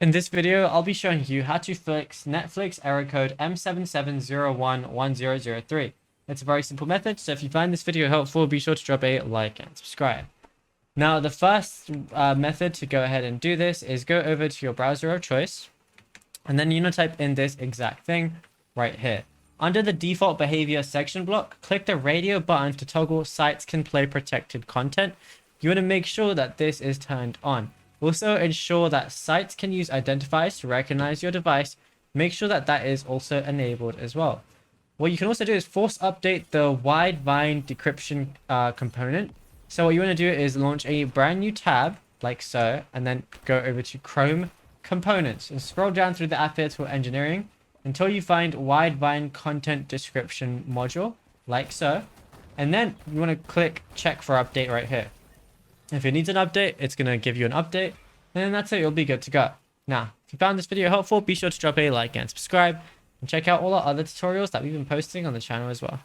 In this video, I'll be showing you how to fix Netflix error code M7701-1003. It's a very simple method, so if you find this video helpful, be sure to drop a like and subscribe. Now, the first method to go ahead and do this is go over to your browser of choice, and then you're going to type in this exact thing right here. Under the default behavior section block, click the radio button to toggle sites can play protected content. You want to make sure that this is turned on. Also, ensure that sites can use identifiers to recognize your device. Make sure that that is also enabled as well. What you can also do is force update the wide vine decryption component. So what you want to do is launch a brand new tab like so, and then go over to Chrome Components and scroll down through the app here to engineering until you find wide vine content description module like so. And then you want to click check for update right here. If it needs an update, it's going to give you an update, and then that's it. You'll be good to go. Now, if you found this video helpful, be sure to drop a like and subscribe, and check out all our other tutorials that we've been posting on the channel as well.